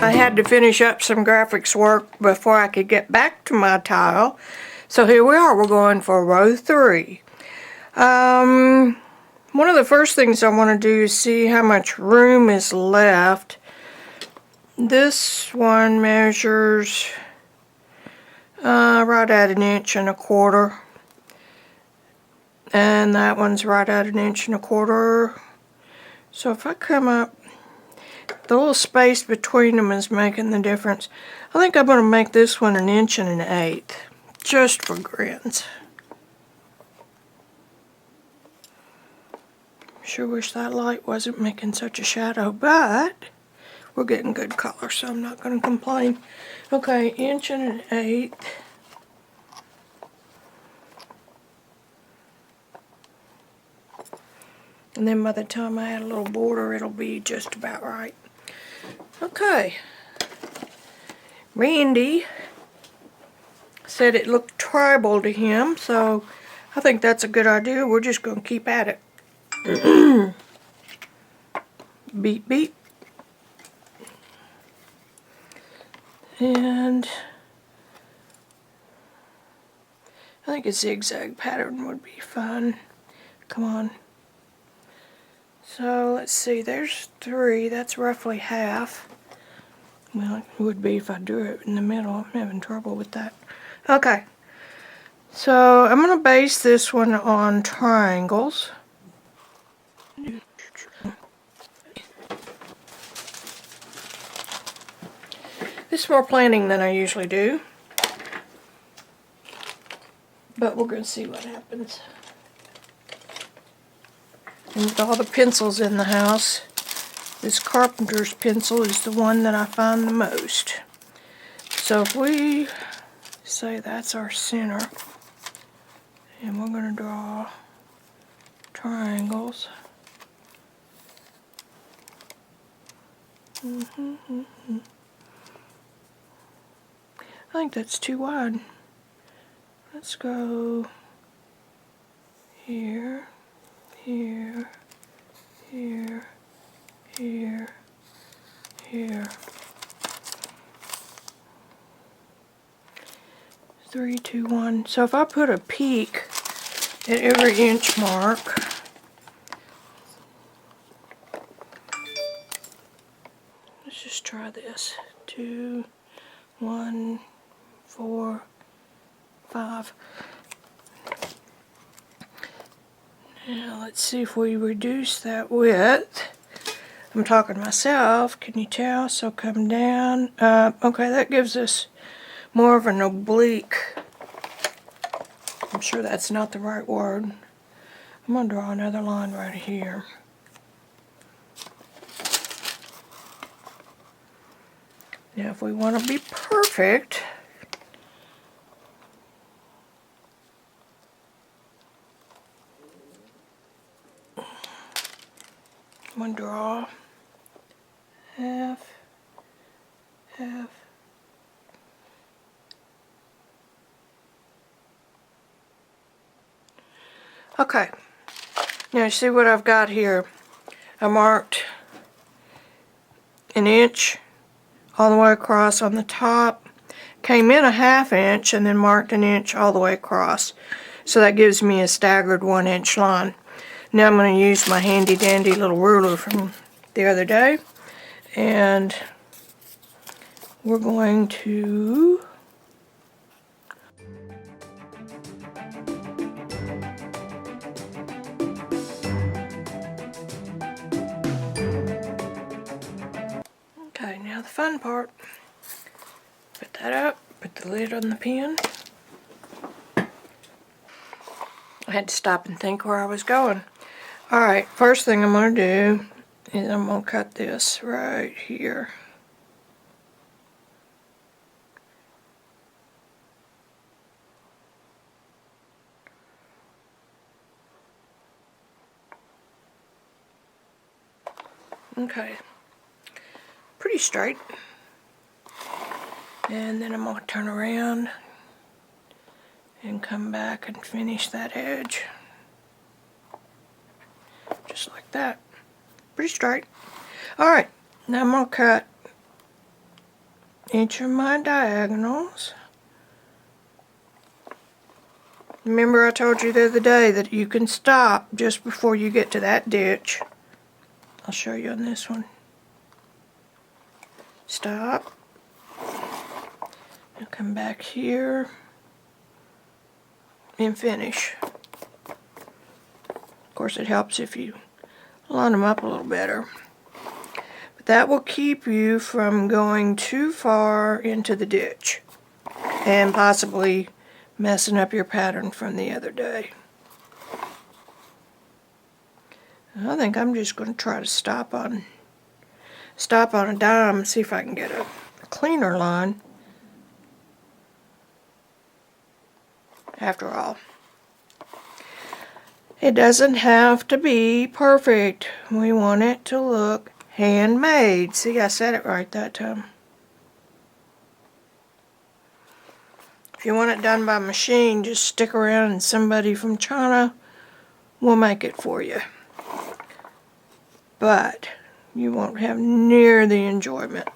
I had to finish up some graphics work before I could get back to my tile. So here we are, we're going for row 3. One of the first things I want to do is see how much room is left. This one measures right at 1.25 inches. And that one's right at 1.25 inches. So if I come up, the little space between them is making the difference. I think I'm going to make this one 1 1/8 inches, just for grins. Sure wish that light wasn't making such a shadow, but we're getting good color, so I'm not going to complain. Okay, 1 1/8 inches. And then by the time I add a little border, it'll be just about right. Okay. Randy said it looked tribal to him, so I think that's a good idea. We're just going to keep at it. Beep, beep. And I think a zigzag pattern would be fun. Come on. So let's see, there's 3, that's roughly half. Well, it would be if I drew it in the middle. I'm having trouble with that. Okay, so I'm going to base this one on triangles. This is more planning than I usually do, but we're going to see what happens. And with all the pencils in the house, this carpenter's pencil is the one that I find the most. So if we say that's our center, and we're going to draw triangles. I think that's too wide. Let's go here. Here, here, here, here. 3, 2, 1. So if I put a peak at every inch mark, let's just try this. 2, 1, 4, 5. Now let's see if we reduce that width. I'm talking to myself, can you tell? So come down. Okay, that gives us more of an oblique. I'm sure that's not the right word. I'm going to draw another line right here. Now if we want to be perfect, I'm going to draw half, half. Okay, now see what I've got here. I marked 1 inch all the way across on the top, came in 1/2 inch, and then marked 1 inch all the way across. So that gives me a staggered 1 inch line. Now I'm going to use my handy dandy little ruler from the other day, and we're going to okay, now the fun part. Put that up, put the lid on the pen. I had to stop and think where I was going. Alright, first thing I'm going to do is I'm going to cut this right here. Okay, pretty straight. And then I'm going to turn around and come back and finish that edge. Just like that. pretty straight. Alright, now I'm going to cut each of my diagonals. Remember I told you the other day that you can stop just before you get to that ditch. I'll show you on this one. Stop. And come back here and finish. Of course it helps if you line them up a little better. But that will keep you from going too far into the ditch and possibly messing up your pattern from the other day. I think I'm just going to try to stop on a dime and see if I can get a cleaner line. After all, it doesn't have to be perfect. We want it to look handmade. See, I said it right that time. If you want it done by machine, just stick around and somebody from China will make it for you. But you won't have near the enjoyment.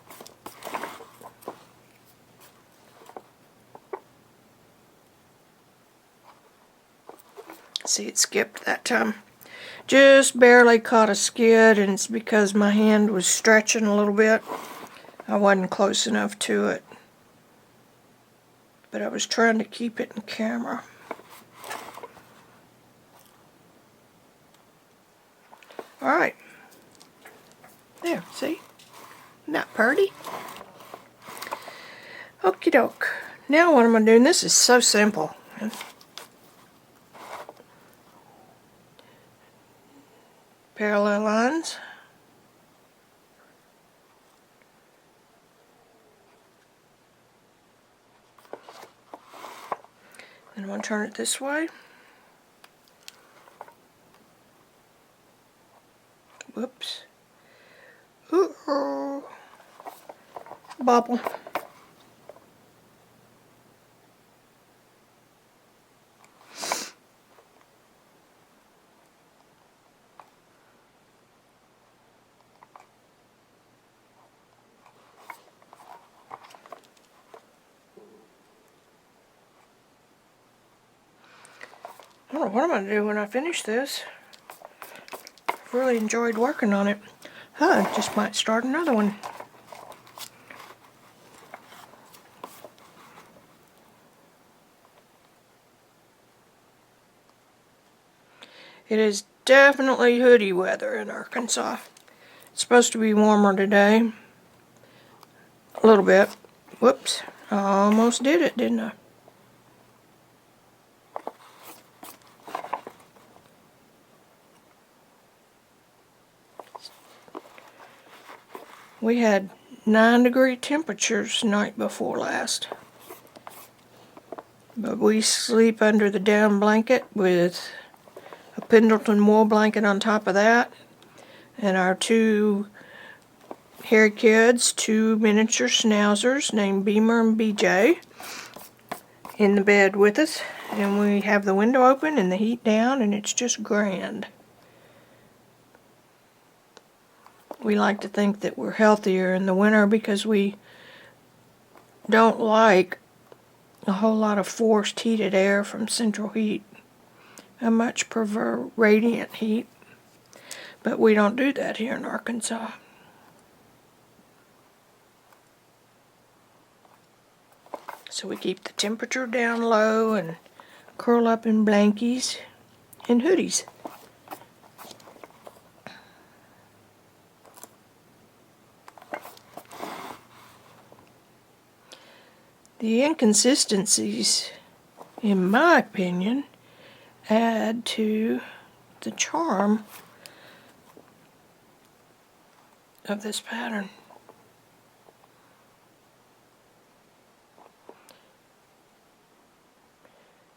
See, it skipped that time. Just barely caught a skid, and it's because my hand was stretching a little bit. I wasn't close enough to it. But I was trying to keep it in camera. Alright. There, see? Isn't that pretty? Okie doke. Now what am I doing? This is so simple. Parallel lines. And I'm going to turn it this way. Whoops. Ooh. Bobble. I don't know what I'm going to do when I finish this. I've really enjoyed working on it. I just might start another one. It is definitely hoodie weather in Arkansas. It's supposed to be warmer today. A little bit. Whoops. I almost did it, didn't I? We had 9-degree temperatures night before last. But we sleep under the down blanket with a Pendleton wool blanket on top of that. And our 2 hairy kids, 2 miniature schnauzers named Beamer and BJ, in the bed with us. And we have the window open and the heat down, and it's just grand. We like to think that we're healthier in the winter because we don't like a whole lot of forced heated air from central heat. I much prefer radiant heat, but we don't do that here in Arkansas. So we keep the temperature down low and curl up in blankies and hoodies. The inconsistencies, in my opinion, add to the charm of this pattern.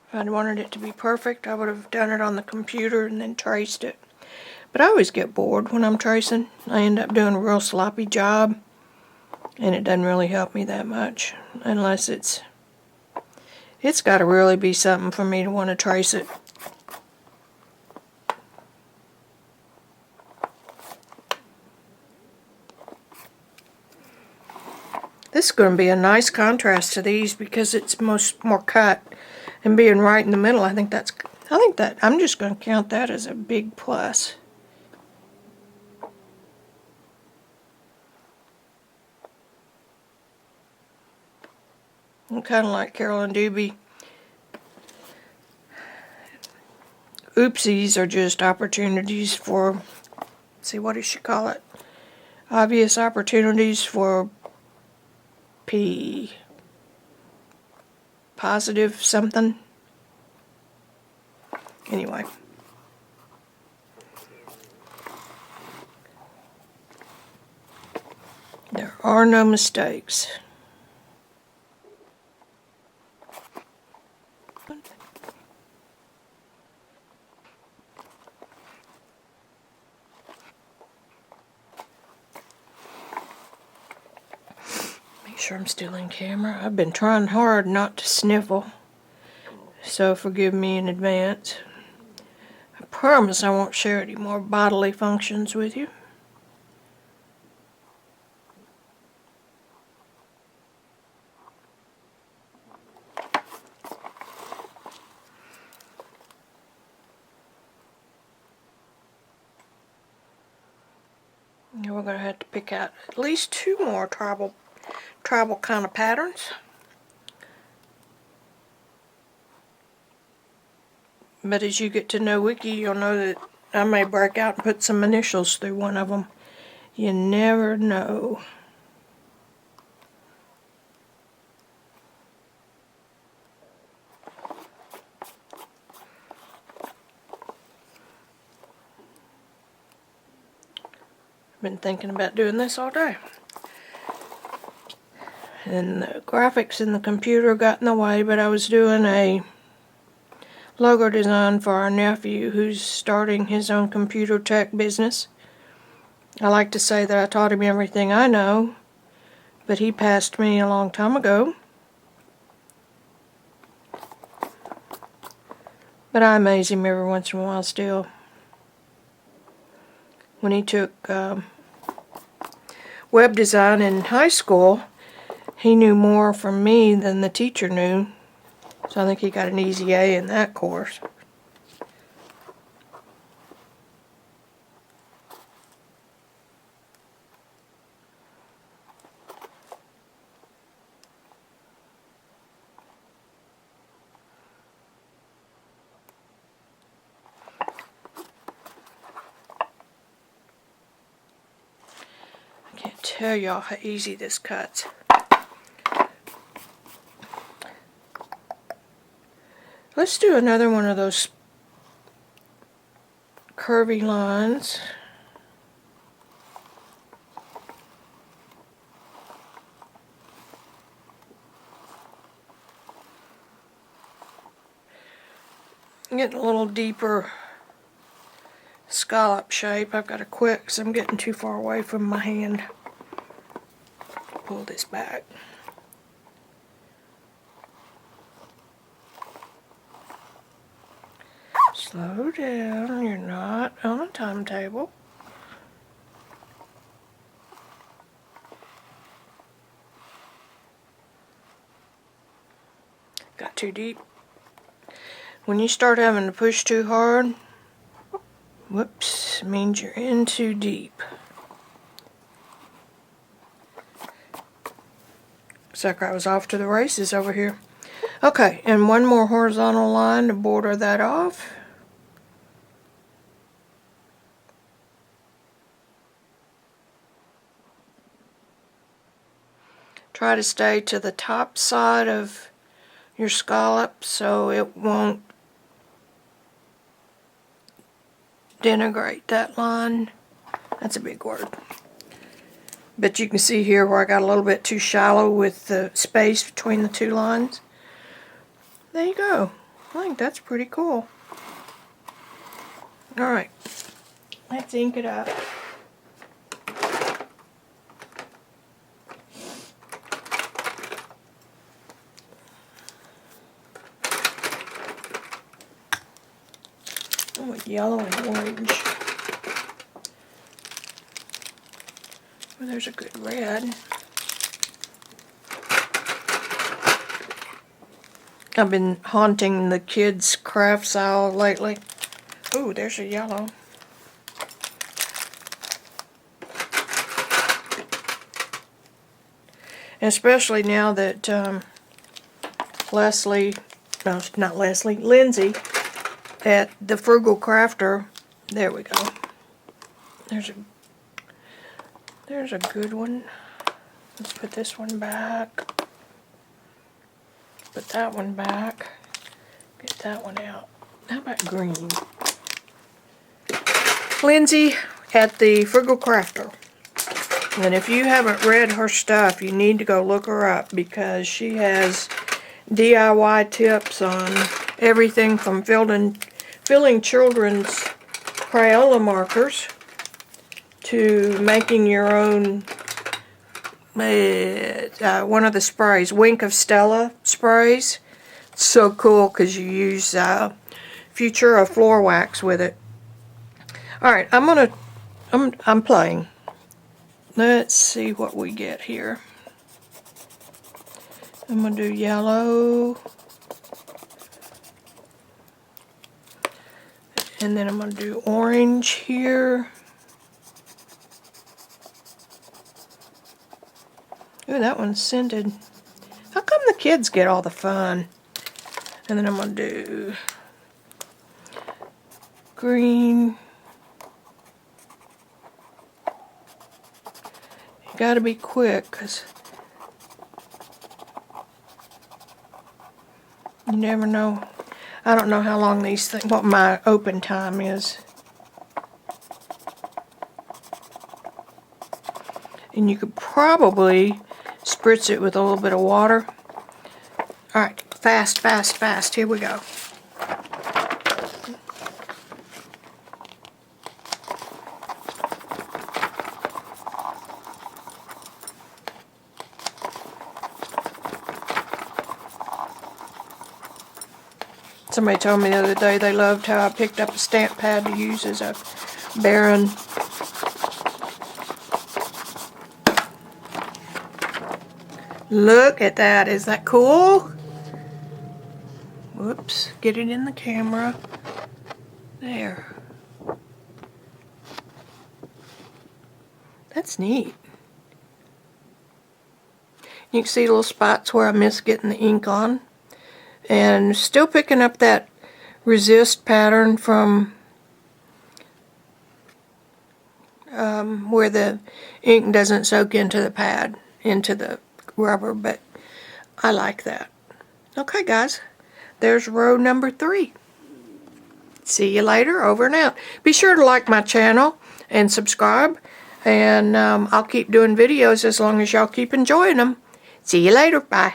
If I'd wanted it to be perfect, I would have done it on the computer and then traced it. But I always get bored when I'm tracing. I end up doing a real sloppy job, and it doesn't really help me that much, unless it's got to really be something for me to want to trace it. This is going to be a nice contrast to these because it's more cut, and being right in the middle. I think that I'm just going to count that as a big plus. I'm kind of like Carolyn Doobie. Oopsies are just opportunities for, see, what does she call it? Obvious opportunities for positive something. Anyway. There are no mistakes. Make sure I'm still in camera. I've been trying hard not to sniffle, so forgive me in advance. I promise I won't share any more bodily functions with you. Now we're going to have to pick out at least 2 more tribal kind of patterns. But as you get to know Vicki, you'll know that I may break out and put some initials through one of them. You never know. I've been thinking about doing this all day. And the graphics in the computer got in the way, but I was doing a logo design for our nephew who's starting his own computer tech business. I like to say that I taught him everything I know, but he passed me a long time ago. But I amaze him every once in a while still. When he took web design in high school, he knew more from me than the teacher knew. So I think he got an easy A in that course. I can't tell y'all how easy this cuts. Let's do another one of those curvy lines. Getting a little deeper scallop shape. I've got to quit because I'm getting too far away from my hand. Pull this back. Slow down, you're not on a timetable. Got too deep. When you start having to push too hard, whoops, means you're in too deep. Looks like I was off to the races over here. Okay, and one more horizontal line to border that off. Try to stay to the top side of your scallop so it won't denigrate that line. That's a big word. But you can see here where I got a little bit too shallow with the space between the 2 lines. There you go. I think that's pretty cool. Alright, let's ink it up. Oh, with yellow and orange. Oh, there's a good red. I've been haunting the kids' crafts aisle lately. Ooh, there's a yellow. Especially now that Leslie, no, not Leslie, Lindsay at the Frugal Crafter. There we go. There's a good one. Let's put this one back. Put that one back. Get that one out. How about green? Lindsay at the Frugal Crafter. And if you haven't read her stuff, you need to go look her up because she has DIY tips on everything from filling children's Crayola markers to making your own one of the sprays, Wink of Stella sprays. It's so cool because you use Futura floor wax with it. Alright, I'm playing. Let's see what we get here. I'm going to do yellow. And then I'm going to do orange here. Ooh, that one's scented. How come the kids get all the fun? And then I'm going to do green. You got to be quick because you never know. I don't know how long these things, what my open time is. And you could probably spritz it with a little bit of water. Alright, fast, fast, fast. Here we go. Somebody told me the other day they loved how I picked up a stamp pad to use as a barren. Look at that. Is that cool? Whoops. Get it in the camera. There. That's neat. You can see little spots where I missed getting the ink on. And still picking up that resist pattern from where the ink doesn't soak into the pad, into the rubber, but I like that. Okay guys, there's row number 3. See you later, over and out. Be sure to like my channel and subscribe, and I'll keep doing videos as long as y'all keep enjoying them. See you later, bye.